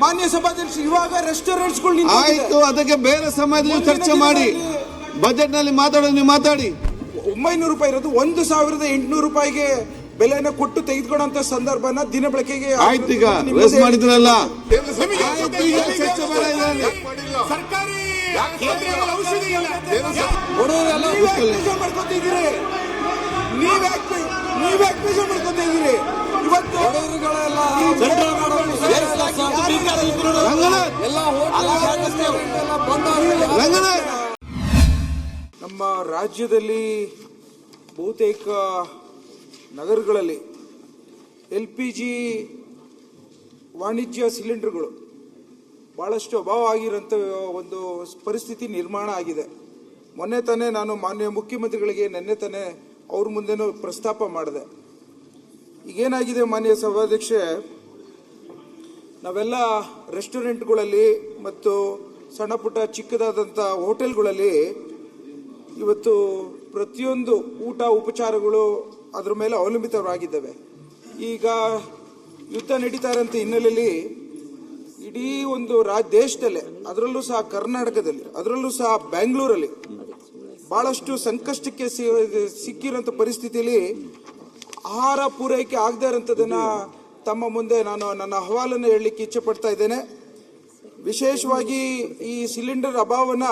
ಮಾನ್ಯ ಸಭಾಧ್ಯಕ್ಷ, ಇವಾಗ ರೆಸ್ಟೋರೆಂಟ್ಸ್ಗಳು ಆಯ್ತು, ಅದಕ್ಕೆ ಬೇರೆ ಸಮಯದಲ್ಲಿ ಚರ್ಚೆ ಮಾಡಿ. ಬಜೆಟ್ ನಲ್ಲಿ ಮಾತಾಡೋದು ನೀವು ಮಾತಾಡಿ. 900 ರೂಪಾಯಿ ಇರೋದು 1800 ರೂಪಾಯಿಗೆ ಬೆಲೆನ ಕೊಟ್ಟು ತೆಗೆದುಕೊಳ್ಳುವಂತ ಸಂದರ್ಭನ ದಿನ ಬಳಕೆಗೆ ಆಯ್ತು. ಈಗ ರೇಸ್ ಮಾಡಿದ್ರಲ್ಲ, ಮಾಡ್ಕೊತಿದ್ದೀರಿ. ನೀವ್ಯಾಕೆ ಬೇಜಾರು ಮಾಡ್ಕೊತಿದ್ದೀರಿ? ಇವತ್ತು ನಮ್ಮ ರಾಜ್ಯದಲ್ಲಿ ಬಹುತೇಕ ನಗರಗಳಲ್ಲಿ LPG ವಾಣಿಜ್ಯ ಸಿಲಿಂಡರ್ಗಳು ಬಹಳಷ್ಟು ಅಭಾವ ಆಗಿರೋಂಥ ಒಂದು ಪರಿಸ್ಥಿತಿ ನಿರ್ಮಾಣ ಆಗಿದೆ. ಮೊನ್ನೆ ತಾನೇ ನಾನು ಮಾನ್ಯ ಮುಖ್ಯಮಂತ್ರಿಗಳಿಗೆ ನಿನ್ನೆ ತಾನೇ ಅವ್ರ ಮುಂದೆನೂ ಪ್ರಸ್ತಾಪ ಮಾಡಿದೆ. ಈಗೇನಾಗಿದೆ ಮಾನ್ಯ ಸಭಾಧ್ಯಕ್ಷೆ, ನಾವೆಲ್ಲ ರೆಸ್ಟೋರೆಂಟ್ಗಳಲ್ಲಿ ಮತ್ತು ಸಣ್ಣ ಪುಟ್ಟ ಚಿಕ್ಕದಾದಂಥ ಹೋಟೆಲ್ಗಳಲ್ಲಿ ಇವತ್ತು ಪ್ರತಿಯೊಂದು ಊಟ ಉಪಚಾರಗಳು ಅದರ ಮೇಲೆ ಅವಲಂಬಿತವಾಗಿದ್ದಾವೆ. ಈಗ ಯುದ್ಧ ನಡೀತಾ ಇರೋಂಥ ಹಿನ್ನೆಲೆಯಲ್ಲಿ ಇಡೀ ಒಂದು ದೇಶದಲ್ಲೇ, ಅದರಲ್ಲೂ ಸಹ ಕರ್ನಾಟಕದಲ್ಲಿ, ಅದರಲ್ಲೂ ಸಹ ಬೆಂಗಳೂರಲ್ಲಿ ಬಹಳಷ್ಟು ಸಂಕಷ್ಟಕ್ಕೆ ಸಿಕ್ಕಿರೋಂಥ ಪರಿಸ್ಥಿತಿಯಲ್ಲಿ ಆಹಾರ ಪೂರೈಕೆ ಆಗದೇ ಇರೋಂಥದ್ದನ್ನ ತಮ್ಮ ಮುಂದೆ ನಾನು ನನ್ನ ಅಹವಾಲನ್ನು ಹೇಳಲಿಕ್ಕೆ ಇಚ್ಛೆ ಪಡ್ತಾ ಇದ್ದೇನೆ. ವಿಶೇಷವಾಗಿ ಈ ಸಿಲಿಂಡರ್ ಅಭಾವನ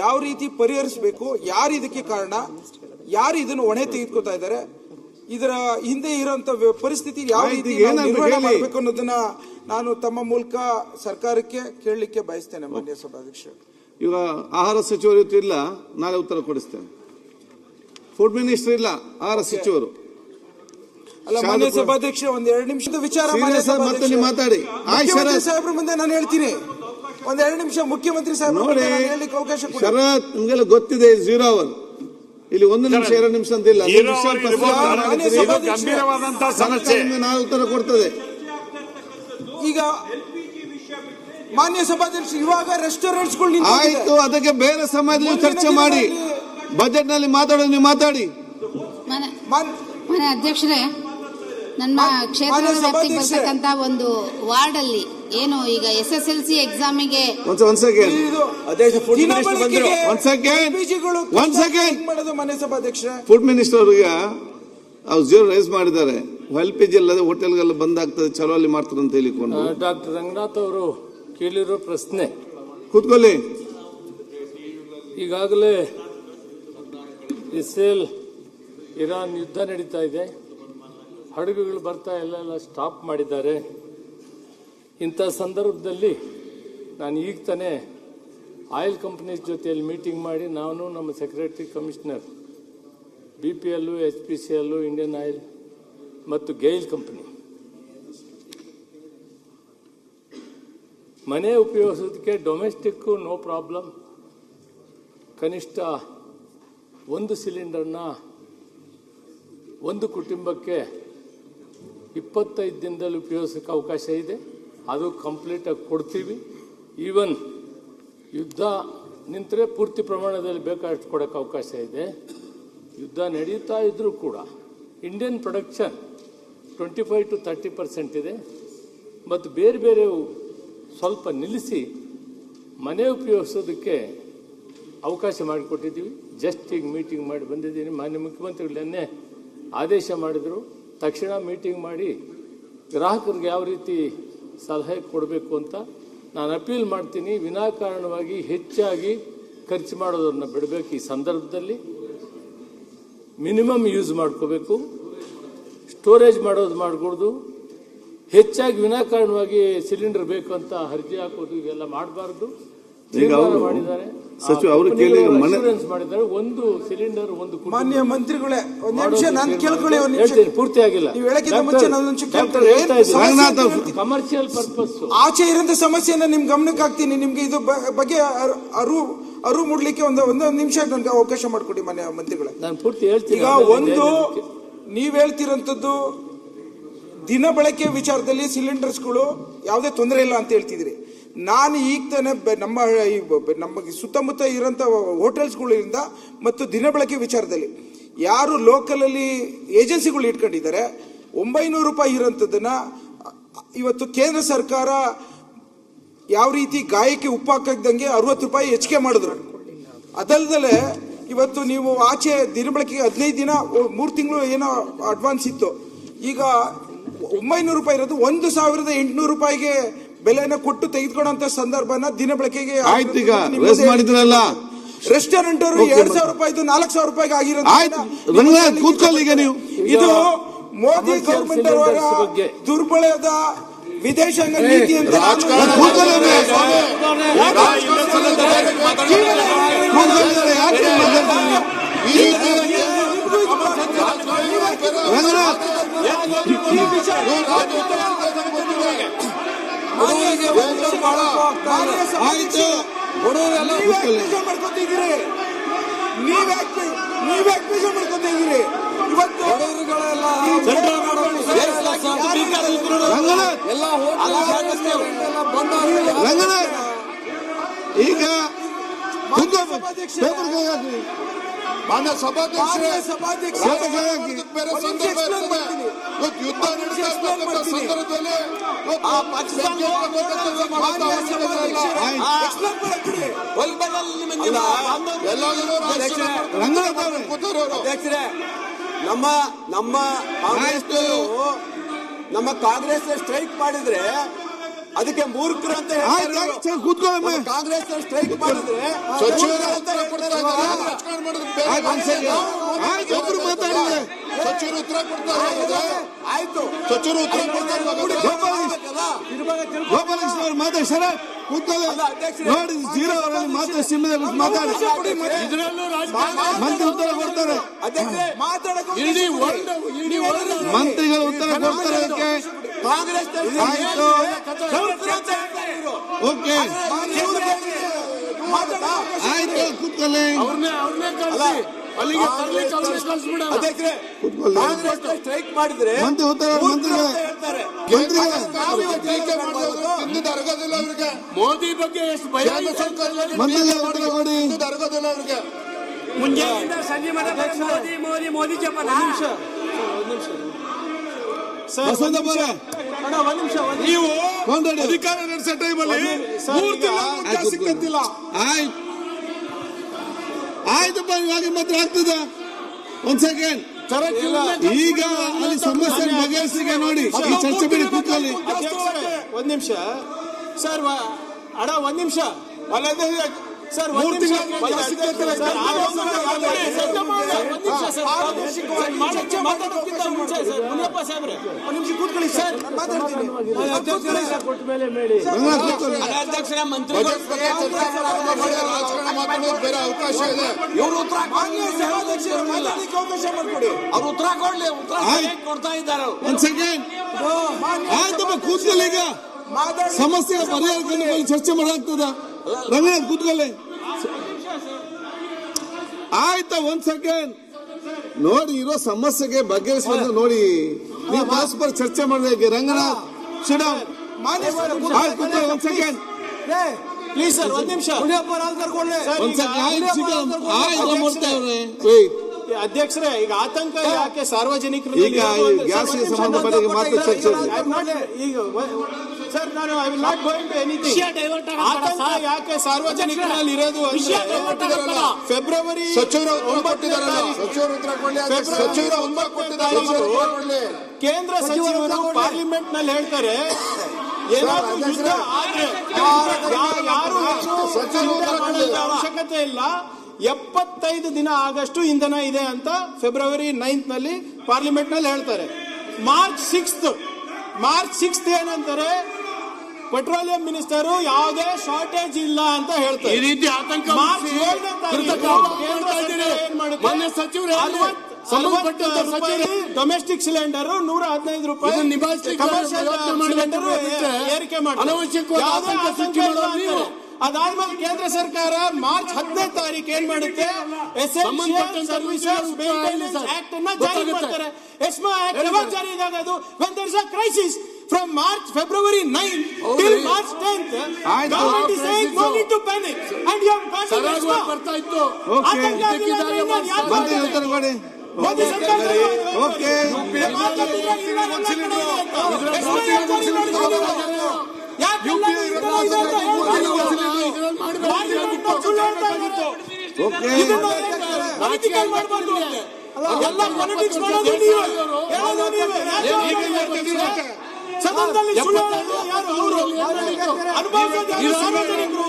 ಯಾವ ರೀತಿ ಪರಿಹರಿಸಬೇಕು, ಯಾರು ಇದಕ್ಕೆ ಕಾರಣ, ಯಾರು ಇದನ್ನು ಹೊಣೆ ತೆಗೆದುಕೊಳ್ತಾ ಇದ್ದಾರೆ, ಇದರ ಹಿಂದೆ ಇರುವಂತ ಪರಿಸ್ಥಿತಿ ಯಾವ ರೀತಿ ನಿರ್ವಹಣೆ ಮಾಡಬೇಕು ಅನ್ನೋದನ್ನ ನಾನು ತಮ್ಮ ಮೂಲಕ ಸರ್ಕಾರಕ್ಕೆ ಕೇಳಲಿಕ್ಕೆ ಬಯಸ್ತೇನೆ. ಮಾನ್ಯ ಸಭಾಧ್ಯಕ್ಷ, ಈಗ ಆಹಾರ ಸಚಿವರು ಇವತ್ತು ಇಲ್ಲ, ನಾಳೆ ಉತ್ತರ ಕೊಡಿಸ್ತೇನೆ. ಫುಡ್ ಮಿನಿಸ್ಟರ್ ಇಲ್ಲ, ಆಹಾರ ಸಚಿವರು ಅಲ್ಲ. ಮಾನ್ಯ ಸಭಾಧ್ಯಕ್ಷ, ಒಂದ್ 2 ನಿಮಿಷದ ವಿಚಾರ ಮಾತಾಡಿ. ಸಾಹೇಬ್ರ ಮುಂದೆ ನಾನು ಹೇಳ್ತೀನಿ. ಒಂದ್ 2 ನಿಮಿಷ ಮುಖ್ಯಮಂತ್ರಿ ಸಾಹೇಬ್ರ ಹೇಳಲಿಕ್ಕೆ ಅವಕಾಶ ಕೊಡಿ. ಶರತ್, ನಿಮ್ಗೆಲ್ಲ ಗೊತ್ತಿದೆ 0 ಅವರ್. ಇಲ್ಲಿ 1 ನಿಮಿಷ 2 ನಿಮಿಷ ಅಂತಿಲ್ಲ. ಗಂಭೀರವಾದಂತಹ ಸಮಸ್ಯೆ, ನಾಳೆ ಉತ್ತರ ಕೊಡ್ತದೆ. ಈಗ ಮಾನ್ಯ ಸಭಾಧ್ಯಕ್ಷ, ಇವಾಗ ರೆಸ್ಟೋರೆಂಟ್ಸ್ಗಳು ಆಯ್ತು, ಅದಕ್ಕೆ ಬೇರೆ ಸಮಯದಲ್ಲಿ ಚರ್ಚೆ ಮಾಡಿ. ಬಜೆಟ್ ನಲ್ಲಿ ಮಾತಾಡೋದು ನೀವು ಮಾತಾಡಿ. ಮಾನ್ಯ ಅಧ್ಯಕ್ಷರೇ, ನನ್ನ ಕ್ಷೇತ್ರದ ವ್ಯಾಪ್ತಿಗೆ ಬರ್ತಕ್ಕಂತ ಒಂದು ವಾರ್ಡ್ ಅಲ್ಲಿ ಏನು ಈಗ SSLC ಎಕ್ಸಾಮಿಗೆ ಮಾನ್ಯ ಸಭಾಧ್ಯಕ್ಷ, ಫುಡ್ ಮಿನಿಸ್ಟರ್ ಅವರಿಗೆ ಅವ್ರು 0 ರೈಸ್ ಮಾಡಿದ್ದಾರೆ. LPG ಅಲ್ಲದೆ ಹೋಟೆಲ್ಗೆಲ್ಲ ಬಂದ್ ಆಗ್ತದೆ, ಚಲೋ ಅಲ್ಲಿ ಮಾಡ್ತಾರೆ ಅಂತ ಹೇಳಿಕೊಂಡು ಡಾಕ್ಟರ್ ರಂಗನಾಥ್ ಅವರು ಕೇಳಿರೋ ಪ್ರಶ್ನೆ. ಕೂತ್ಕೊಳ್ಳಿ. ಈಗಾಗಲೇ ಇಸ್ರೇಲ್ ಇರಾನ್ ಯುದ್ಧ ನಡೀತಾ ಇದೆ, ಹಡಗುಗಳು ಬರ್ತಾ ಎಲ್ಲ ಸ್ಟಾಪ್ ಮಾಡಿದ್ದಾರೆ. ಇಂಥ ಸಂದರ್ಭದಲ್ಲಿ ನಾನು ಈಗ ತಾನೇ ಆಯಿಲ್ ಕಂಪನೀಸ್ ಜೊತೆಯಲ್ಲಿ ಮೀಟಿಂಗ್ ಮಾಡಿ, ನಾನು ನಮ್ಮ secretary commissioner BPL, HPCL, Indian oil ಮತ್ತು ಗೈಲ್ ಕಂಪನಿ ಮನೆ ಉಪಯೋಗಿಸೋದಕ್ಕೆ ಡೊಮೆಸ್ಟಿಕ್ಕು ನೋ ಪ್ರಾಬ್ಲಮ್, ಕನಿಷ್ಠ 1 ಸಿಲಿಂಡರ್ನ ಒಂದು ಕುಟುಂಬಕ್ಕೆ 25 ದಿನದಲ್ಲಿ ಉಪಯೋಗಿಸೋಕ್ಕೆ ಅವಕಾಶ ಇದೆ. ಅದು ಕಂಪ್ಲೀಟಾಗಿ ಕೊಡ್ತೀವಿ. ಈವನ್ ಯುದ್ಧ ನಿಂತರೆ ಪೂರ್ತಿ ಪ್ರಮಾಣದಲ್ಲಿ ಬೇಕಾದಷ್ಟು ಕೊಡೋಕ್ಕೆ ಅವಕಾಶ ಇದೆ. ಯುದ್ಧ ನಡೀತಾ ಇದ್ರೂ ಕೂಡ ಇಂಡಿಯನ್ ಪ್ರೊಡಕ್ಷನ್ 25 to 30% ಇದೆ. ಮತ್ತು ಬೇರೆ ಬೇರೆ ಸ್ವಲ್ಪ ನಿಲ್ಲಿಸಿ ಮನೆ ಉಪಯೋಗಿಸೋದಕ್ಕೆ ಅವಕಾಶ ಮಾಡಿಕೊಟ್ಟಿದ್ದೀವಿ. ಜಸ್ಟ್ ಈಗ ಮೀಟಿಂಗ್ ಮಾಡಿ ಬಂದಿದ್ದೀನಿ. ಮಾನ್ಯ ಮುಖ್ಯಮಂತ್ರಿಗಳು ನಿನ್ನೆ ಆದೇಶ ಮಾಡಿದರು, ತಕ್ಷಣ ಮೀಟಿಂಗ್ ಮಾಡಿ ಗ್ರಾಹಕರಿಗೆ ಯಾವ ರೀತಿ ಸಲಹೆ ಕೊಡಬೇಕು ಅಂತ ನಾನು ಅಪೀಲ್ ಮಾಡ್ತೀನಿ. ವಿನಾಕಾರಣವಾಗಿ ಹೆಚ್ಚಾಗಿ ಖರ್ಚು ಮಾಡೋದನ್ನು ಬಿಡಬೇಕು. ಈ ಸಂದರ್ಭದಲ್ಲಿ ಮಿನಿಮಮ್ ಯೂಸ್ ಮಾಡ್ಕೋಬೇಕು, ಸ್ಟೋರೇಜ್ ಮಾಡೋದು ಮಾಡಕೂಡ್ದು. ಹೆಚ್ಚಾಗಿ ವಿನಾಕಾರಣವಾಗಿ ಸಿಲಿಂಡರ್ ಬೇಕು ಅಂತ ಅರ್ಜಿ ಹಾಕೋದು ಇವೆಲ್ಲ ಮಾಡಬಾರ್ದು. ಮಾಡಿದ್ದಾರೆ, ಮಾಡಿದ್ದಾರೆ. 1 ಸಿಲಿಂಡರ್ 1 ಮಾನ್ಯ ಮಂತ್ರಿಗಳೇ, ಒಂದು ನಿಮಿಷ ನಾನು ಕೇಳ್ಕೊಳ್ಳಿ. ಪೂರ್ತಿ ಆಗಿಲ್ಲ. ಕಮರ್ಷಿಯಲ್ ಪರ್ಪಸ್ ಆಚೆ ಇರೋಂಥ ಸಮಸ್ಯೆನ ನಿಮ್ ಗಮನಕ್ಕೆ ಹಾಕ್ತೀನಿ. ನಿಮ್ಗೆ ಇದು ಬಗ್ಗೆ ಅರಿವು ಮೂಡ್ಲಿಕ್ಕೆ ಒಂದು ನಿಮಿಷ ನನಗೆ ಅವಕಾಶ ಮಾಡಿಕೊಡಿ ಮಾನ್ಯ ಮಂತ್ರಿಗಳೇ. ನಾನು ಪೂರ್ತಿ ಹೇಳ್ತೀನಿ. ಈಗ ಒಂದು ನೀವ್ ಹೇಳ್ತಿರೋಂಥದ್ದು ದಿನ ಬಳಕೆ ವಿಚಾರದಲ್ಲಿ ಸಿಲಿಂಡರ್ಸ್ಗಳು ಯಾವುದೇ ತೊಂದರೆ ಇಲ್ಲ ಅಂತ ಹೇಳ್ತಿದ್ರಿ. ನಾನು ಈಗ ತಾನೇ ನಮ್ಮ ಸುತ್ತಮುತ್ತ ಇರೋಂಥ ಹೋಟೆಲ್ಸ್ಗಳಿಂದ ಮತ್ತು ದಿನ ಬಳಕೆ ವಿಚಾರದಲ್ಲಿ ಯಾರು ಲೋಕಲಲ್ಲಿ ಏಜೆನ್ಸಿಗಳು ಇಟ್ಕೊಂಡಿದ್ದಾರೆ 900 ರೂಪಾಯಿ ಇರೋಂಥದ್ದನ್ನ ಇವತ್ತು ಕೇಂದ್ರ ಸರ್ಕಾರ ಯಾವ ರೀತಿ ಗಾಯಕ್ಕೆ ಉಪ್ಪು ಹಾಕದಂಗೆ 60 ರೂಪಾಯಿ ಹೆಚ್ಚಿಗೆ ಮಾಡಿದ್ರು. ಅದಲ್ದಲೆ ಇವತ್ತು ನೀವು ಆಚೆ ದಿನಬಳಕೆಗೆ 15 ದಿನ 3 ತಿಂಗಳು ಏನೋ ಅಡ್ವಾನ್ಸ್ ಇತ್ತು, ಈಗ 900 ರೂಪಾಯಿ ಇರೋದು 1800 ರೂಪಾಯಿಗೆ ಬೆಲೆನ ಕೊಟ್ಟು ತೆಗೆದುಕೊಳ್ಳುವಂತ ಸಂದರ್ಭನ ದಿನಬಳಕೆಗೆ ಆಯ್ತು. ಈಗ ರೇಸ್ ಮಾಡಿದ್ರಲ್ಲ ರೆಸ್ಟೋರೆಂಟ್ ಅವರು 2000 ರೂಪಾಯಿದು 4000 ರೂಪಾಯಿಗೆ ಆಯ್ತು. ರಂಗನಾಥ್ ಕೂತ್ಕೊಳ್ಳಿ. ಈಗ ನೀವು ಇದು ಮೋದಿ ಗವರ್ಮೆಂಟ್ ಅವರ ದುರ್ಬಳದ ವಿದೇಶಾಂಗ ನೀತಿ ಅಂತ ಮಾಡ್ಕೊತಿದ್ದೀರಿ. ನೀವ್ಯಾಕೆ ಬೇಜಾರ್ ಮಾಡ್ಕೊತಿದ್ದೀರಿ? ಇವತ್ತು ರಂಗನಾಥ್ ಈಗ ಮಾನ್ಯ ಸಭಾಧ್ಯಕ್ಷರೇ, ಬೇರೆ ಸಂದರ್ಭ ಇರ್ತದೆ. ಇವತ್ತು ಯುದ್ಧ ನಡೀತಾ ಸಂದರ್ಭದಲ್ಲಿ ನಮ್ಮ ಕಾಂಗ್ರೆಸ್ ಸ್ಟ್ರೈಕ್ ಮಾಡಿದ್ರೆ ಅದಕ್ಕೆ ಮೂರ್ಖರು ಅಂತ ಕೂತ್ಕೊಳ್ಳಿ. ಕಾಂಗ್ರೆಸ್ ಸ್ಟ್ರೈಕ್ ಮಾಡಿದ್ರೆ ಸಚಿವರು ಉತ್ತರ ಕೊಡ್ತಾ ಇದ್ದಾರೆ. ಒಬ್ರು ಮಾತಾಡಿದ್ರೆ ಸಚಿವರು ಉತ್ತರ ಕೊಡ್ತಾ ಇದ್ದಾರೆ. ಆಯ್ತು, ಸಚಿವರು ಉತ್ತರ ಕೊಡ್ತಾ ಗೋಪಾಲಕೃಷ್ಣ ಅವರು ಮಾತಾಡಿ ಸರ ಕೂತ್ಕೊಳ್ಳಿ. ನೋಡಿ ಜೀರೋ ಅವರಲ್ಲಿ ಮಾತಾಡಿ ಮಾತಾಡಿ ಮಂತ್ರಿ ಉತ್ತರ ಕೊಡ್ತಾರೆ. ಮಂತ್ರಿಗಳು ಉತ್ತರ ಕೊಡ್ತಾರೆ. ಅದಕ್ಕೆ ಕಾಂಗ್ರೆಸ್ ಆಯ್ತು. ಓಕೆ ಆಯ್ತು ಕೂತ್ಕೊಳ್ಳಿ. ಕಾಂಗ್ರೆಸ್ ಸ್ಟ್ರೈಕ್ ಮಾಡಿದ್ರೆ ಮಂತ್ರಿ ಉತ್ತರ ಮಂತ್ರಿಗಳೇ ಅರಗೋದಿಲ್ಲ ಅವ್ರಿಗೆ. ಮೋದಿ ಬಗ್ಗೆ ಎಷ್ಟು ಭಯ ಮಂತ್ರಿಗಳ ಉತ್ತರ ಕೊಡಿ. ಅರಗೋದಿಲ್ಲ ಅವ್ರಿಗೆ. ಮುಂಜಾನೆಯಿಂದ ಸಂಜೆ ಮೋದಿ ಮೋದಿ ಜಪನ ಬಸವನಪ್ಪ ನೀವು ಕೊಂಡಾಡಿ ಅಧಿಕಾರ ನಡೆಸೋ ಟೈಮಲ್ಲಿ 3 ತಿಂಗಳು ಸಿಕ್ಕಂತಿಲ್ಲ. ಆಯ್ತು ಆಯ್ತಪ್ಪ. ಇವಾಗ ಮಾತ್ರ ಆಗ್ತದ. ಒಂದ್ ಸೆಕೆಂಡ್. ಈಗ ಅಲ್ಲಿ ಸಮಸ್ಯೆ ಬಗೆಹರಿಸಿಗೆ ನೋಡಿ. ಈ ಚರ್ಚೆ ಬಿಡಿ ಕೂತ್ಕೊಳ್ಳಿ. ಒಂದ್ ನಿಮಿಷ ಸರ್, ಅಡ ಒಂದ್ ನಿಮಿಷ ಸರ್, ಮುನಿಯಪ್ಪ ಸಾಹೇಬ್ರೆ ಒಂದ್ ನಿಮಿಷ ಕೂತ್ಕೊಳ್ಳಿ ಸರ್, ಮಾತಾಡ್ತೀನಿ. ಅಧ್ಯಕ್ಷರ ಮಂತ್ರಿಗಳು ಮಾತಾಡೋದು ಬೇರೆ ಅವಕಾಶ ಇದೆ. ಇವರು ಉತ್ತರ ಅವಕಾಶ ಮಾಡ್ಕೊಡಿ. ಅವ್ರು ಉತ್ತರ ಕೊಡ್ಲಿ. ಉತ್ತರ ಕೊಡ್ತಾ ಇದ್ದಾರೆ. ಒಂದ್ ಸೆಕೆಂಡ್. ಆಯ್ತಪ್ಪ ಕೂತ್ಕೊಳ್ಳಿ. ಈಗ ಸಮಸ್ಯೆ ಪರಿಹಾರ ಕಂಡುಕೊಳ್ಳಿ ಚರ್ಚೆ ಮಾಡಾಗ್ತದ. ರಂಗನಾಥ್ ಕೂತ್ಕೊಳ್ಳಿ. ಆಯ್ತಾ ಒಂದ್ ಸೆಕೆಂಡ್. ನೋಡಿ ಇರೋ ಸಮಸ್ಯೆಗೆ ಬಗೆಹರಿಸುವಂತ ನೋಡಿ. ನೀವು ಪರಸ್ಪರ ಚರ್ಚೆ ಮಾಡಿದ್ರೆ ರಂಗನಾಥ್ ಶಿಡಮ್ ಕೂತ್ಕೊಳ್ಳಿ. ಒಂದ್ ಸೆಕೆಂಡ್ ಪ್ಲೀಸ್ ಸರ್, ಒಂದ್ ನಿಮಿಷ. ಒಂದ್ ಸೆಕೆಂಡ್. ಆಯ್ತು ಮಾಡ್ತಾವ್ರೆ. ಅಧ್ಯಕ್ಷರೇ, ಈಗ ಆತಂಕ ಯಾಕೆ ಸಾರ್ವಜನಿಕರು? ಈಗ ಗ್ಯಾಸ್ಗೆ ಸಂಬಂಧಪಟ್ಟ ಮಾತ್ರ ಚರ್ಚೆ ಈಗ ಸರ್, ನಾನು I will not going to anything. ಆತಂಕ ಯಾಕೆ ಸಾರ್ವಜನಿಕರಲ್ಲಿ ಇರೋದು ಅಂದ್ರೆ ಫೆಬ್ರವರಿ ಸಚಿವರು ಉತ್ತರ ಕೊಡ್ಲಿ. ಕೇಂದ್ರ ಸಚಿವರು ಪಾರ್ಲಿಮೆಂಟ್ ನಲ್ಲಿ ಹೇಳ್ತಾರೆ ಏನಾದ್ರೂ ಯುದ್ಧ ಆದ್ರೆ ಯಾರು ಅವಶ್ಯಕತೆ ಇಲ್ಲ, 75 ದಿನ ಆಗಷ್ಟು ಇಂಧನ ಇದೆ ಅಂತ ಫೆಬ್ರವರಿ 9 ನಲ್ಲಿ ಪಾರ್ಲಿಮೆಂಟ್ ನಲ್ಲಿ ಹೇಳ್ತಾರೆ. ಮಾರ್ಚ್ 6 ಏನಂತಾರೆ, ಪೆಟ್ರೋಲಿಯಂ ಮಿನಿಸ್ಟರ್ ಯಾವುದೇ ಶಾರ್ಟೇಜ್ ಇಲ್ಲ ಅಂತ ಹೇಳ್ತಾರೆ. ಈ ರೀತಿ ಆತಂಕ ಮಾರ್ಚ್ 7ನೇ ಡೊಮೆಸ್ಟಿಕ್ ಸಿಲಿಂಡರ್ 115 ರೂಪಾಯಿ ಏರಿಕೆ ಮಾಡಿ. ಅದಾದ್ಮೇಲೆ ಕೇಂದ್ರ ಸರ್ಕಾರ ಮಾರ್ಚ್ 10ನೇ ತಾರೀಕು ಏನ್ ಮಾಡುತ್ತೆ, ಎಸೆನ್ಷಿಯಲ್ ಸರ್ವಿಸಸ್ ಮೇಂಟೆನೆನ್ಸ್ ಆಕ್ಟ್ ಅನ್ನ ಜಾರಿ ಮಾಡ್ತಾರೆ. ಎಸ್ಮಾ ಆಕ್ಟ್ ಯಾವಾಗ ಜಾರಿ ಆಗೋದು? when there is a crisis. From February 9 till March 10th, government is saying no need to panic, and you have got to ಬರ್ತಾ ಇತ್ತು. ಉತ್ತರ ಕೊಡಿ. ಮೋದಿ ಸರ್ಕಾರ ಓಕೆ ಯಾಕೆ ಓಕೆ ಪೊಲಿಟಿಕಲ್ ಮಾಡಬಾರ್ದು. ಎಲ್ಲ ಪೊಲಿಟಿಕ್ಸ್ ಮಾಡೋದು ನೀವೇ, ಹೇಳೋದು ನೀವೇ. ಸದನದಲ್ಲಿ ಸುಳ್ಳು ಹೇಳೋದು ಯಾರು? ಅವರು ಅನುಭವಿಸೋದು ಯಾರು? ಸಾರ್ವಜನಿಕರು.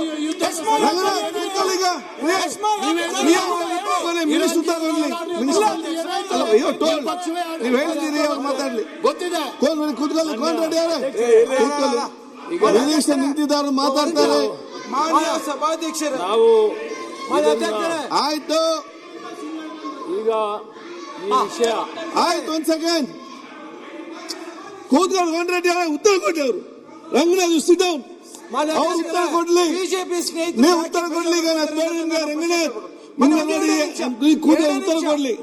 ನೀವು ಹೇಳಿದ್ದೀರಿ ಅವ್ರು ಮಾತಾಡ್ಲಿ. ಗೊತ್ತಿದೆ. ಕೂತ್ಕೊಳ್ಳಿ, ಕೋನ್ ರೆಡ್ಡಿ ಅವರೇ ಕೂತ್ಕೊಳ್ಳಿ. ಮಿನಿಸ್ಟರ್ ನಿಂತಿದ್ದಾರೆ ಮಾತಾಡ್ತಾರೆ. ಮಾನ್ಯ ಸಭಾಧ್ಯಕ್ಷರೇ, ನಾವು ಆಯ್ತು ಈಗ ಈ ವಿಷಯ ಆಯ್ತು, ಒಂದ್ ಸೆಕೆಂಡ್ ಕೂತ್ಕೊಂಡು ಕೋನ್ ರೆಡ್ಡಿ ಅವರೇ ಉತ್ತರ ಕೊಡಿ. ಅವರು ರಂಗನಾಥ್ ಸಿಟ್ ಡೌನ್. ಅವ್ರು ಉತ್ತರ ಕೊಡ್ಲಿ, ಬಿಜೆಪಿ ನೀವು ಉತ್ತರ ಕೊಡ್ಲಿ. ಈಗ ರಂಗನಾಥ್ ಮುಂದೆ ನೋಡಿ, ಕೂತ್ಕೊಂಡು ಉತ್ತರ ಕೊಡ್ಲಿ.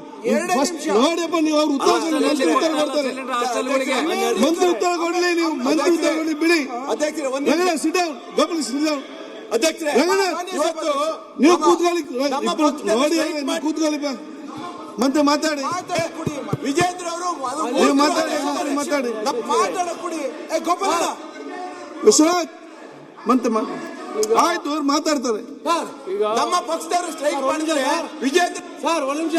ಫಸ್ಟ್ ನೋಡಿಯಪ್ಪ, ನೀವು ಅವ್ರು ಉತ್ತರ ಕೊಡ್ಲಿ, ಮಂತ್ರಿ ಉತ್ತರ ಕೊಡ್ತಾರೆ. ಮಂತ್ರಿ ಉತ್ತರ ಕೊಡ್ಲಿ, ನೀವು ಮಂತ್ರಿ ಉತ್ತರ ಕೊಡ್ಲಿ, ಬಿಡಿ. Ranganath sit down, Gopal sit down. ನೀವು ಕೂತ್ಕೊಳ್ಳಿ, ನೋಡಿ ನೀವು ಕೂತ್ಕೊಳ್ಳಿ. ಮಂತ್ರಿ ಮಾತಾಡಿ, ವಿಜೇಂದ್ರ ಅವರು ನೀವು ಮಾತಾಡಿ, ಮಾತಾಡಿ. ಮಾತಾಡಕೊಡಿ. ಗೋಪಾಲ ವಿಶ್ವನಾಥ್ ಮಂತ್ರಿ ಆಯ್ತು, ಅವ್ರು ಮಾತಾಡ್ತಾರೆ. ನಮ್ಮ ಪಕ್ಷದವರು ಸ್ಟ್ರೈಕ್ ಮಾಡಿದರೆ ವಿಜೇಂದ್ರ ಸರ್ ಒಂದು ನಿಮಿಷ.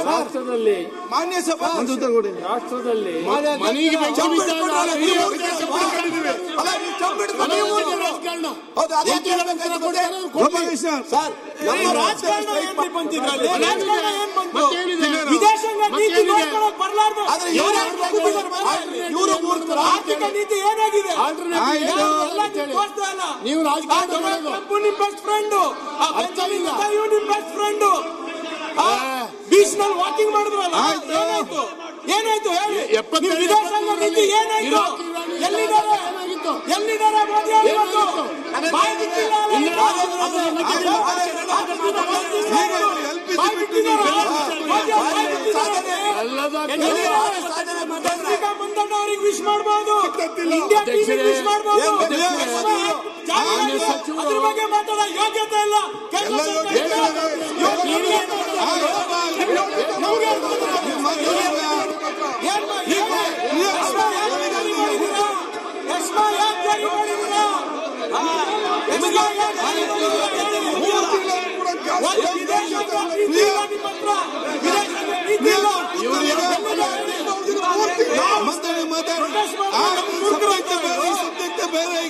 ರಾಷ್ಟ್ರದಲ್ಲಿ ಮಾನ್ಯ ಸಭಾ ಮಂತ್ರಿ ಉತ್ತರ ಕೊಡಿ. ರಾಷ್ಟ್ರದಲ್ಲಿ ನಮ್ಮ ರಾಜಕಾರಣ ಏನ್ ಬಂತಿದ್ರಲ್ಲಿ ರಾಜಕಾರಣ ಏನ್ ಬಂತು? ವಿದೇಶಾಂಗ ನೀತಿ ನೋಡ್ಕೊಳಕ್ ಬರ್ಲಾರ್ದು ಇವರು ಆರ್ಥಿಕ ನೀತಿ ಏನಾಗಿದೆ? ನೀವು ರಾಜಕಾರಣ ನಿಮ್ ಬೆಸ್ಟ್ ಫ್ರೆಂಡ್, ನಿಮ್ ಬೆಸ್ಟ್ ಫ್ರೆಂಡ್ ಬೀಚ್ನಲ್ಲಿ ವಾಕಿಂಗ್ ಮಾಡಿದ್ರಲ್ಲ, ಏನಾಯ್ತು? ಏನಾಯ್ತು ಹೇಳಿ? ವಿದೇಶಾಂಗ ನೀತಿ ಏನಾಯ್ತು? ಎಲ್ಲಿದ್ದಾರೆ ಮೋದಿ ಅವರು? ಇವತ್ತು ಬಾಯಿ ಬಿಟ್ಟಿಲ್ಲ. ಮಂದಣ್ಣ ಅವರಿಗೆ ವಿಶ್ ಮಾಡಬಹುದು, ಇಂಡಿಯಾ ಟಿವಿ ವಿಶ್ ಮಾಡಬಹುದು. ಅದ್ರ ಬಗ್ಗೆ ಮಾತಾಡೋ ಯೋಗ್ಯತೆ ಇಲ್ಲ.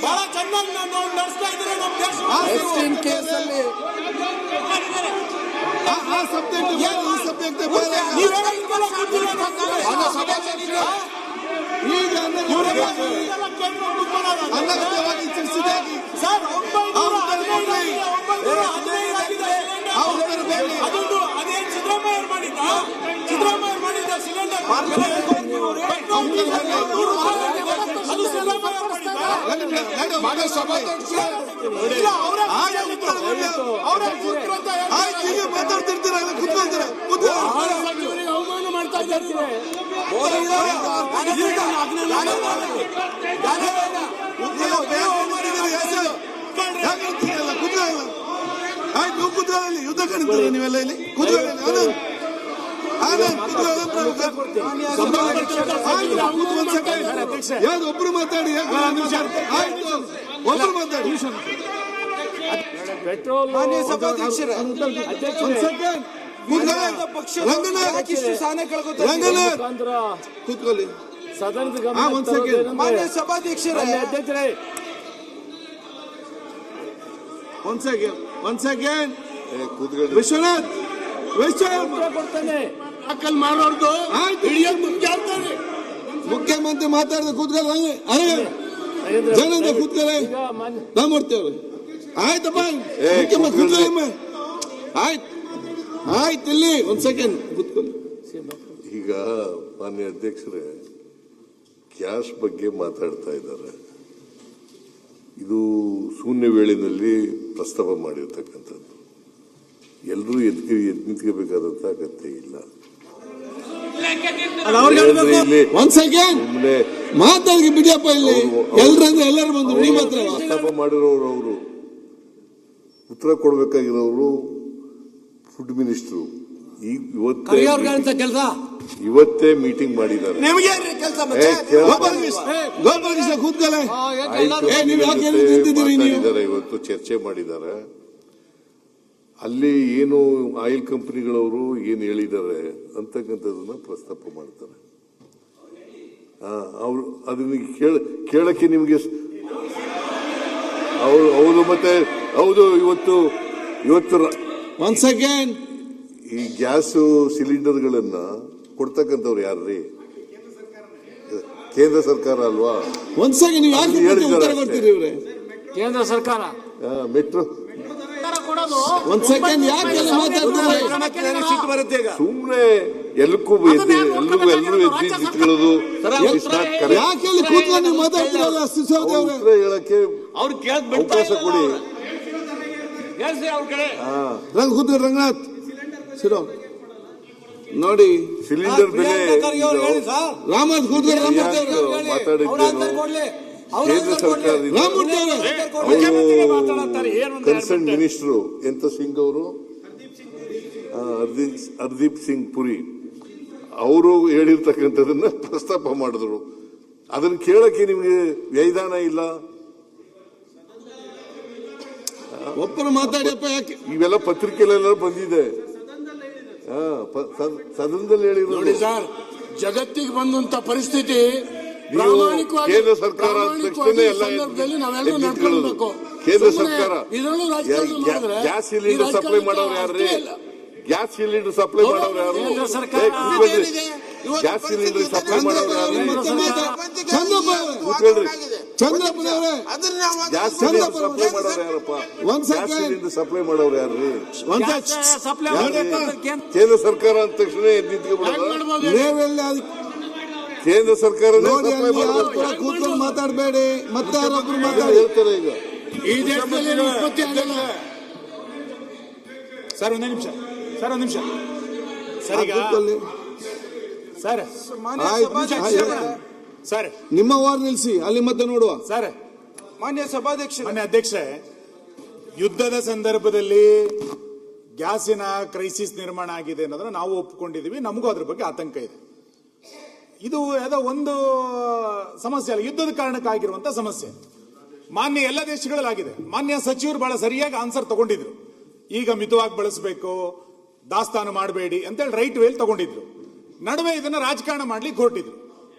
ಬಹಳ ಚೆನ್ನಾಗಿ ನಡೆಸ್ತಾ ಇದ್ದಾರೆ ನಮ್ಮ ದೇಶ. ಅನಗತ್ಯವಾಗಿ ಚರ್ಚಿಸಿದಾಗಿ ಅದೊಂದು ಅದೇನು ಸಿದ್ದರಾಮಯ್ಯ ಮಾಡಿದ್ದ ಸಿಲಿಂಡರ್ ಅದು ಸಿದ್ದರಾಮಯ್ಯ ಮಾತಾಡ್ತಿರ್ತೀರ, ಕೂತ್ಕೊಳ್ತೀರ. ಅವಮಾನ ಮಾಡ್ತಾ ಇದ್ದಾರೆ. ಆಯ್ತು, ನೀವು ಕೂತ್ಕೊಳ್ಳಿ. ಯುದ್ಧ ಕಣಿತೀರ ನೀವೆಲ್ಲ ಇಲ್ಲಿ ಕೂತ್ಕೊಳ್ಳಿ. ಯಾರು ಒಬ್ರು ಮಾತಾಡಿ, ಆಯ್ತು ಒಬ್ರು ಮಾತಾಡಿ. ಪೆಟ್ರೋಲ್ ಮಾನ್ಯ ಸಭಾಧ್ಯಕ್ಷರೇ, ರಂಗನಾಥ್ ಕೂತ್ಕೊಳ್ಳಿ. ಸದನದ ಒಂದ್ ಸೆಕೆಂಡ್. ಮಾನ್ಯ ಸಭಾಧ್ಯಕ್ಷರೇ, ಅಧ್ಯಕ್ಷರೇ, ಒಂದ್ ಸೆಕೆಂಡ್. ವಿಶ್ವನಾಥ್ ಕೊಡ್ತಾನೆ. ಮಾಡೋರ್ದು ಮುಖ್ಯಮಂತ್ರಿ ಮಾತಾಡಿದ ಕೂತ್ಕೊಳ್ಳಿ. ಜನ ಕೂತ್ಕೊಳ್ಳಿ, ನಾವು ಮಾಡ್ತೇವ್ರಿ. ಆಯ್ತಪ್ಪ, ಮುಖ್ಯಮಂತ್ರಿ ಕೂತ್ಕೊಳ್ಳಿ. ಆಯ್ತು ಇಲ್ಲಿ ಒಂದ್ ಸೆಕೆಂಡ್ ಕೂತ್ಕೊಳ್ಳಿ. ಈಗ ಮಾನ್ಯ ಅಧ್ಯಕ್ಷರೇ, ಕ್ಯಾಶ್ ಬಗ್ಗೆ ಮಾತಾಡ್ತಾ ಇದ್ದಾರೆ. ಇದು ಶೂನ್ಯ ವೇಳೆಯಲ್ಲಿ ಪ್ರಸ್ತಾಪ ಮಾಡಿರ್ತಕ್ಕಂಥದ್ದು. ಎಲ್ಲರೂ ಎದ್ದು ನಿಂತ್ಕೋಬೇಕಾದಂತ ಅಗತ್ಯ ಇಲ್ಲ. ಒಂದ್ ಸೆಕೆಂಡ್ ಮಾತಾಡಿ ಬಿಡಿಯಪ್ಪ. ಇಲ್ಲಿ ಎಲ್ರಂದ್ರೆ ಎಲ್ಲರೂ ಬಂದ್ರು, ನೀವು ಮಾತ್ರ ಪ್ರಸ್ತಾಪ ಮಾಡಿರೋರು, ಅವರು ಉತ್ತರ ಕೊಡ್ಬೇಕಾಗಿರೋರು ಫುಡ್ ಮಿನಿಸ್ಟ್ರು. ಇವತ್ತೇ ಮೀಟಿಂಗ್ ಮಾಡಿದ್ದಾರೆ. ಗೋಪಾಲಕೃಷ್ಣ ಕೂತ್ಕೊಳ್ಳಿ. ಇವತ್ತು ಚರ್ಚೆ ಮಾಡಿದ್ದಾರೆ. ಅಲ್ಲಿ ಏನು ಆಯಿಲ್ ಕಂಪನಿಗಳವರು ಏನು ಹೇಳಿದ್ದಾರೆ ಅಂತಕ್ಕಂಥದ್ದನ್ನ ಪ್ರಸ್ತಾಪ ಮಾಡ್ತಾರೆ. ಅವರು ಅದನ್ನ ಕೇಳಕ್ಕೆ ನಿಮಗೆ ಹೌದು. ಮತ್ತೆ ಹೌದು, ಇವತ್ತು ಒನ್ ಸೆಕೆಂಡ್, ಈ ಗ್ಯಾಸ್ ಸಿಲಿಂಡರ್ಗಳನ್ನ ಕೊಡ್ತಕ್ಕಂಥವ್ರು ಯಾರ್ರೀ? ಕೇಂದ್ರ ಸರ್ಕಾರ ಅಲ್ವಾ? ಒಂದ್ ಸೆಕೆಂಡ್, ನೀವು ಯಾಕೆ ಉತ್ತರ ಕೊಡ್ತೀರಿ ಇವ್ರೆ? ಕೇಂದ್ರ ಸರ್ಕಾರ ಮೆಟ್ರೋ ಒಂದ್ ಸೆಕೆಂಡ್, ಯಾಕೆ ಮಾತಾಡ್ತಾರೆ? ಸಿಟ್ಟು ಬರುತ್ತೆ ಈಗ. ಸುಮ್ನೆ ಎಲ್ಲರೂ ಎದ್ದು ನಿಂತ್ಕೊಳ್ಳೋದು ಯಾಕೆ ಅಲ್ಲಿ ಕೂತ್ಕೊಂಡು ನೀವು ಮಾತಾಡ್ತೀರಲ್ಲ ಸಿಸೋದಿ ಅವ್ರೆ? ಉತ್ತರ ಹೇಳಕ್ಕೆ ಅವ್ರು ಕೇಳಕ್ ಅವಕಾಶ ಕೊಡಿ. ರಂಗನಾಥ್ ಸಿರೋ ನೋಡಿ, ಸಿಲಿಂಡರ್ ಬೆಲೆ ರಾಮನಾಥ್ ಕೂತ್ಕೊಂಡು ಮಾತಾಡಿದ್ದೇನು ಕೇಂದ್ರ ಸರ್ಕಾರದಿಂದ ಕನ್ಸರ್ನ್ ಮಿನಿಸ್ಟರ್ ಎಂತ ಸಿಂಗ್ ಅವರು, ಹರ್ದೀಪ್ ಸಿಂಗ್ ಪುರಿ ಅವರು ಹೇಳಿರ್ತಕ್ಕಂಥದನ್ನ ಪ್ರಸ್ತಾಪ ಮಾಡಿದ್ರು. ಅದನ್ನ ಕೇಳಕ್ಕೆ ನಿಮ್ಗೆ ವ್ಯೈದಾನ ಇಲ್ಲ? ಒಬ್ಬರು ಮಾತಾಡಿಯಪ್ಪ, ಯಾಕೆ ಇವೆಲ್ಲ ಪತ್ರಿಕೆಲೆಲ್ಲ ಬಂದಿದೆ. ಸದನದಲ್ಲಿ ಹೇಳಿರೋದು. ಸರ್, ಜಗತ್ತಿಗೆ ಬಂದಂತ ಪರಿಸ್ಥಿತಿ ಕೇಂದ್ರ ಸರ್ಕಾರ ನಾವೆಲ್ಲರೂ ನಡ್ಕೊಳ್ಬೇಕು. ಕೇಂದ್ರ ಸರ್ಕಾರ ಇದರಲ್ಲೂ ರಾಜಕಾರಣ ಮಾಡಿದ್ರೆ ಗ್ಯಾಸ್ ಸಿಲಿಂಡರ್ ಸಪ್ಲೈ ಮಾಡೋರು ಯಾರ್ರಿ? ಗ್ಯಾಸ್ ಸಿಲಿಂಡರ್ ಸಪ್ಲೈ ಮಾಡೋರು ಯಾರು? ಗ್ಯಾಸ್ ಸಿಲಿಂಡರ್ ಸಪ್ಲೈ ಮಾಡೋರು ಯಾರು? ಚಂದ್ರಪ್ಪನವರೇ, ಗ್ಯಾಸ್ ಸಿಲಿಂಡರ್ ಸಪ್ಲೈ ಮಾಡೋರು ಯಾರಪ್ಪ? ಗ್ಯಾಸ್ ಸಿಲಿಂಡರ್ ಸಪ್ಲೈ ಮಾಡೋರು ಯಾರ್ರಿ? ಕೇಂದ್ರ ಸರ್ಕಾರ ಅಂದ ತಕ್ಷಣ ನಿಂತ್ಕೊಬಿಡೋದು. ಕೇಂದ್ರ ಸರ್ಕಾರ ಕೂತ್ಕೊಂಡು ಮಾತಾಡಬೇಡಿ, ಮತ್ತೆ ಯಾರೊಬ್ರು ಮಾತಾಡಿ ಹೇಳ್ತಾರೆ. ಈಗ ಈ ದೇಶದಲ್ಲಿ ಉತ್ಪತ್ತಿ ಆಗಲ್ಲ. ಸರ್ ಒಂದೇ ನಿಮಿಷ, ಸರ್ ಈಗ ಸರ್ ಸರ್ ನಿಮ್ಮ ವಾರ್ ನಿಲ್ಸಿ, ಅಲ್ಲಿ ಮತ್ತೆ ನೋಡುವ. ಸರ್, ಮಾನ್ಯ ಸಭಾಧ್ಯಕ್ಷ, ಅಧ್ಯಕ್ಷೆ, ಯುದ್ಧದ ಸಂದರ್ಭದಲ್ಲಿ ಗ್ಯಾಸಿನ ಕ್ರೈಸಿಸ್ ನಿರ್ಮಾಣ ಆಗಿದೆ ಅನ್ನೋದನ್ನ ನಾವು ಒಪ್ಪಿಕೊಂಡಿದೀವಿ. ನಮಗೂ ಅದ್ರ ಬಗ್ಗೆ ಆತಂಕ ಇದೆ. ಇದು ಯಾವುದೋ ಒಂದು ಸಮಸ್ಯೆ ಅಲ್ಲ, ಯುದ್ಧದ ಕಾರಣಕ್ಕಾಗಿರುವಂತ ಸಮಸ್ಯೆ. ಮಾನ್ಯ ಎಲ್ಲ ದೇಶಗಳಲ್ಲಾಗಿದೆ. ಮಾನ್ಯ ಸಚಿವರು ಬಹಳ ಸರಿಯಾಗಿ ಆನ್ಸರ್ ತಗೊಂಡಿದ್ರು. ಈಗ ಮಿತವಾಗಿ ಬಳಸಬೇಕು, ದಾಸ್ತಾನು ಮಾಡಬೇಡಿ ಅಂತೇಳಿ ರೈಟ್ ವೇಲ್ ತಗೊಂಡಿದ್ರು. ನಡುವೆ ಇದನ್ನ ರಾಜಕಾರಣ ಮಾಡ್ಲಿಕ್ಕೆ ಹೊರಟಿದ್ರು.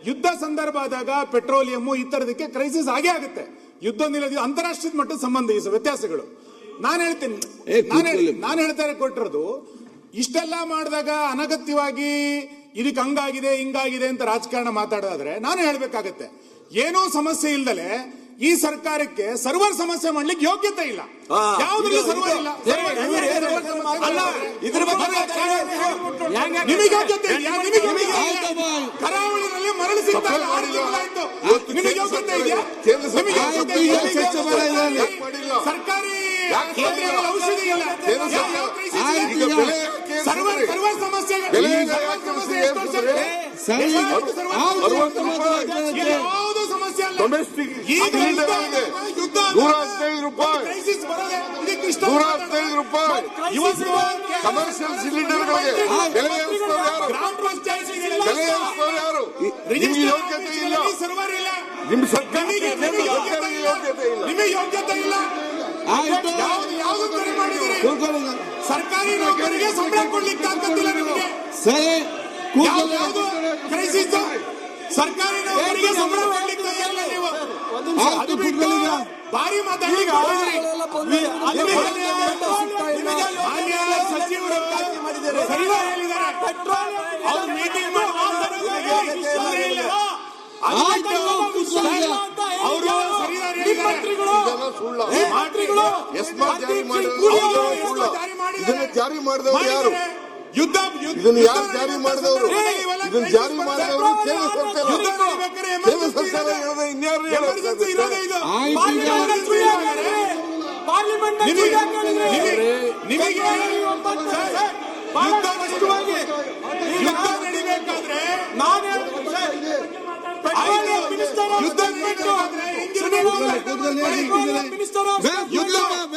ಯುದ್ಧ ಸಂದರ್ಭ ಆದಾಗ ಪೆಟ್ರೋಲಿಯಂ ಈ ತರದಕ್ಕೆ ಕ್ರೈಸಿಸ್ ಆಗೇ ಆಗುತ್ತೆ. ಯುದ್ಧ ನಿಲ್ಲೋದು ಅಂತಾರಾಷ್ಟ್ರೀಯ ಮಟ್ಟದ ಸಂಬಂಧ, ಈ ವ್ಯತ್ಯಾಸಗಳು ನಾನು ಹೇಳ್ತೀನಿ. ನಾನು ಹೇಳ್ತಾರೆ ಕೊಟ್ಟಿರೋದು, ಇಷ್ಟೆಲ್ಲ ಮಾಡಿದಾಗ ಅನಗತ್ಯವಾಗಿ ಇದಕ್ಕೆ ಹಂಗಾಗಿದೆ ಹಿಂಗಾಗಿದೆ ಅಂತ ರಾಜಕಾರಣ ಮಾತಾಡೋದಾದ್ರೆ ನಾನು ಹೇಳ್ಬೇಕಾಗತ್ತೆ, ಏನೋ ಸಮಸ್ಯೆ ಇಲ್ದಲೆ ಈ ಸರ್ಕಾರಕ್ಕೆ ಸರ್ವರ್ ಸಮಸ್ಯೆ ಮಾಡ್ಲಿಕ್ಕೆ ಯೋಗ್ಯತೆ ಇಲ್ಲ. ಯಾವುದ್ರಲ್ಲಿ ಸರ್ವರ್ ಇಲ್ಲ. ನಿಮಗೆ ಯೋಗ್ಯತೆ ಇದೆಯಾ? ಕರಾವಳಿನಲ್ಲಿ ಮರಳು ಸಿಗ್ತಾ ಇಲ್ಲ, 6 ತಿಂಗಳಾಯ್ತು. ನಿಮಗೆ ಯೋಗ್ಯತೆ ಇದೆಯಾ? ಸರ್ಕಾರಿ ಕೇಂದ್ರಗಳ ಔಷಧಿ ಇಲ್ಲ. ಸರ್ವರ್ ಸಮಸ್ಯೆ ಯಾವುದು ಸಮಸ್ಯೆ ಅಲ್ಲ. ಕಮರ್ಷಿಯಲ್ ಸಿಲಿಂಡರ್ಗಳಿಗೆ ಬೆಲೆ ಏರಿಸಿದವರು ಯಾರು? ಗ್ರಾಮ ಪಂಚಾಯತ್ ಬೆಲೆ ಏರಿಸಿದವರು ಯಾರು? ನಿಮ್ಗೆ ಯೋಗ್ಯತೆ ಇಲ್ಲ. ಸರ್ವರ್ ಇಲ್ಲ. ನಿಮ್ಮ ಸರ್ಕಾರಕ್ಕೆ ಯೋಗ್ಯತೆ ಇಲ್ಲ. ನಿಮಗೆ ಯೋಗ್ಯತೆ ಇಲ್ಲ. ಯಾವುದು ಕರೆ ಮಾಡಿದಿರಿ? ಸರ್ಕಾರಿ ನೌಕರಿಗೆ ಸಂಬಳ ಕೊಡ್ಲಿಕ್ಕೆ ಆಗ್ತಿಲ್ಲ ನಿಮಗೆ. ಯಾವುದು ಕ್ರೈಸಿಸ್? ಸರ್ಕಾರಿ ನೌಕರಿಗೆ ಸಂಬಳ ಕೊಡ್ಲಿಕ್ಕೆ ಇಲ್ಲ. ನೀವು ಅದು ಬಿಟ್ಟು ಭಾರಿ ಮಾತಾಡ್ಲಿಕ್ಕೆ ಸಚಿವರು ಸರಿಯಾಗಿ ಹೇಳಿದ್ದಾರೆ. ಅವ್ರು ಮೀಟಿಂಗ್ ಮಾಡಿ ಅವರು ಸರಿಯಾಗಿ ಜಾರಿ ಮಾಡಿದವರು ಯಾರು? ಯುದ್ಧ ಇದನ್ನು ಯಾರು ಜಾರಿ ಮಾಡಿದವರು? ಇದನ್ನು ಜಾರಿ ಮಾಡಿದವರು ಕೇಂದ್ರ ಸರ್ಕಾರ. ಕೇಂದ್ರ ಸರ್ಕಾರ ಹೇಳದೆ ಇನ್ಯಾರು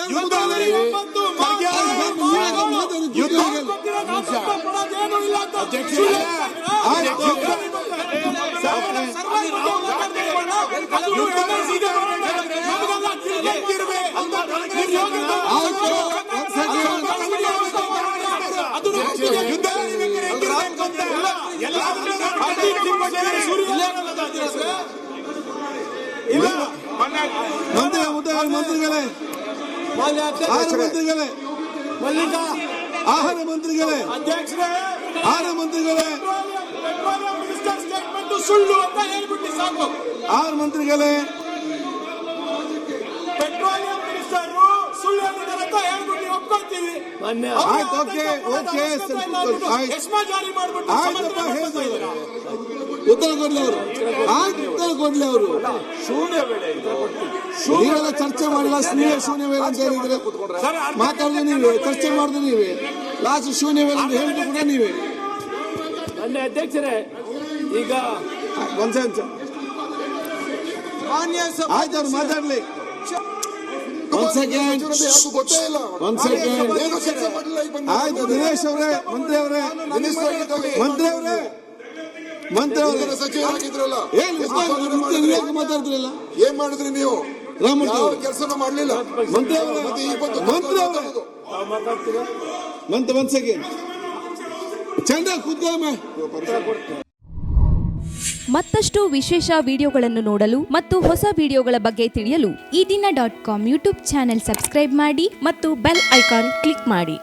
ಯುದ್ಧ ನಡಿಬೇಕಾದ್ರೆ ಮಂತ್ರಿಗಳೇ, ಆಹಾರ ಮಂತ್ರಿಗಳೇ, ಮಲ್ಲಿಕಾ ಆಹಾರ ಮಂತ್ರಿಗಳೇ, ಅಧ್ಯಕ್ಷರೇ, ಆಹಾರ ಮಂತ್ರಿಗಳೇ, ಪೆಟ್ರೋಲಿಯಂ ಮಿನಿಸ್ಟರ್ ಸ್ಟೇಟ್ಮೆಂಟ್ ಸುಳ್ಳು ಅಂತ ಹೇಳ್ಬಿಟ್ಟು ಸಾಕು. ಆಹಾರ ಮಂತ್ರಿಗಳೇ, ಪೆಟ್ರೋಲಿಯಂ ಮಿನಿಸ್ಟರ್ ಸುಳ್ಳು ಹೇಳಿದ್ದಾರೆ ಅಂತ ಹೇಳ್ಬಿಟ್ಟು ಒಪ್ಕೊಳ್ತೀವಿ. ಆಯ್ತು, ಓಕೆ, ಆಯ್ತು, ಎಸ್ಮಾ ಜಾರಿ ಮಾಡ್ಬಿಟ್ಟು ಆಯ್ತಪ್ಪ, ಹೇಳಿದ್ರು ಉತ್ತರ ಕೊಡ್ಲಿ ಅವರು. ಆಯ್ತು, ಉತ್ತರ ಕೊಡ್ಲಿ ಅವರು. ನೀವೆಲ್ಲ ಚರ್ಚೆ ಮಾಡಿಲ್ಲ, ನೀವೇ ಶೂನ್ಯ ವೇಳೆ ಅಂತ ಹೇಳಿದ್ರೆ ಮಾತಾಡಿದ್ರೆ ನೀವೇ, ಚರ್ಚೆ ಮಾಡಿದ್ರೆ ನೀವೇ, ಲಾಸ್ಟ್ ಶೂನ್ಯ ವೇಳೆ ಅಂತ ಹೇಳಿದ್ರು ಕೂಡ ನೀವೇ. ಮಾನ್ಯ ಅಧ್ಯಕ್ಷರೇ, ಈಗ ಒಂದ್ ಸೆಕೆಂಡ್ ಆಯ್ತು, ಅವ್ರು ಮಾತಾಡ್ಲಿ. ಒಂದ್ ಸೆಕೆಂಡ್, ಗೊತ್ತೇ ಇಲ್ಲ. ಒಂದ್ ಸೆಕೆಂಡ್. ಏನು ಕೆಲಸ ಮಾಡಿಲ್ಲ ಈಗ ಬಂದು. ಆಯ್ತು, ದಿನೇಶ್ ಅವರೇ, ಮಂತ್ರಿ ಅವರೇ, ಮಂತ್ರಿ ಅವರೇ, ಮಂತ್ರಿ ಅವರೇ, ಸಚಿವರಾಗಿದ್ರಲ್ಲ, ಏನು ಮಾತಾಡ್ತಿರಲ್ಲ? ಏನ್ ಮಾಡಿದ್ರಿ ನೀವು? ರಾಮಮೂರ್ತಿ ಯಾವ ಅವರು, ಕೆಲಸನೂ ಮಾಡ್ಲಿಲ್ಲ. ಮಂತ್ರಿ ಅವರೇ, ಮತ್ತೆ ಈ ಬಂದು ಮಂತ್ರಿ ಅವರೇ, ಮಾತಾಡ್ತೀರಾ? ಒಂದ್ ಸೆಕೆಂಡ್ ಚಂದ ಕೂತ್ಕೊಳ್ಳಮ್ಮ. ಮತ್ತಷ್ಟು ವಿಶೇಷ ವಿಡಿಯೋಗಳನ್ನು ನೋಡಲು ಮತ್ತು ಹೊಸ ವಿಡಿಯೋಗಳ ಬಗ್ಗೆ ತಿಳಿಯಲು ಈ ದಿನ .com ಯೂಟ್ಯೂಬ್ ಚಾನೆಲ್ ಸಬ್ಸ್ಕ್ರೈಬ್ ಮಾಡಿ ಮತ್ತು ಬೆಲ್ ಐಕಾನ್ ಕ್ಲಿಕ್ ಮಾಡಿ.